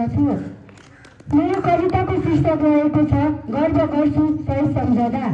गर्दछु। मेरो कविताको शीर्षक रहेको छ गर्व गर्छु सही सम्झदा।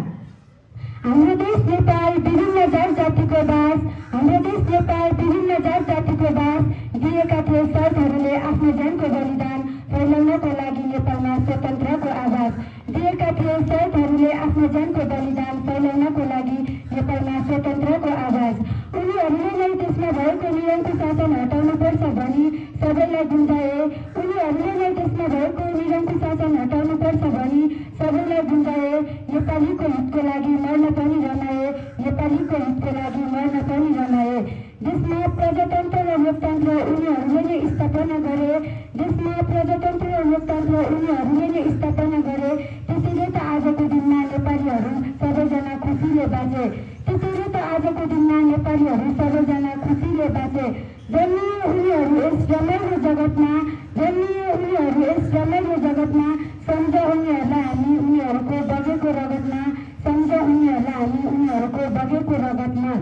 हाम्रो देश नेपाल विभिन्न जात जातिको बास, हाम्रो देश नेपाल विभिन्न जात जातिको बास। दिएका थिए शहीदहरूले आफ्नो ज्यानको बलिदान फैलाउनको लागि नेपालमा स्वतन्त्रको आवाज। दिएका थिए शहीदहरूले आफ्नो ज्यानको बलिदान फैलाउनको लागि नेपालमा स्वतन्त्रको आवाज। उनीहरूले नै देशमा भएको निरङ्कुश शासन हटाउनुपर्छ भनी सबैलाई बुझाए। उनीहरूले नै देशमा भएको निरङ्कुश शासन हटाउनुपर्छ भनी सबैलाई बुझाए। नेपालीको हितको लागि मर्न पनि रमाए, नेपालीको हितको लागि मर्न पनि रमाए। देशमा प्रजातन्त्र र लोकतन्त्र उनीहरूले नै स्थापना गरे। देशमा प्रजातन्त्र र लोकतन्त्र उनीहरूले नै स्थापना गरे। त्यसैले त आजको दिनमा नेपालीहरू सबैजना खुसीले बाँचे। त्यसैले त आजको दिनमा नेपालीहरू सबैजना खुसीले बाँचे। जन्मिए उनीहरू यस रमाइलो जगतमा, जन्मिए उनीहरू यस रमाइलो जगतमा। सम्झ उनीहरूलाई हामी उनीहरूको बगेको रगतमा, सम्झ उनीहरूलाई हामी उनीहरूको बगेको रगतमा।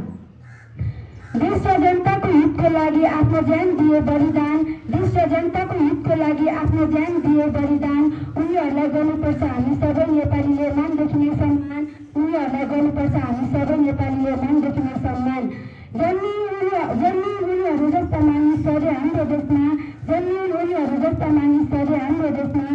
देश र जनताको हितको लागि आफ्नो ज्यान दिए बलिदान, देश र जनताको हितको लागि आफ्नो ज्यान दिए बलिदान। उनीहरूलाई गर्नुपर्छ हामी सबै नेपालीले मानदेखि सम्मान, उनीहरूलाई गर्नुपर्छ हामी सबै नेपालीले मानदेखि सम्मान। जन्मिए उनीहरू जस्ता मानिसहरू हाम्रो देशमा, जन्मिए उनीहरू जस्ता मानिसहरू हाम्रो देशमा।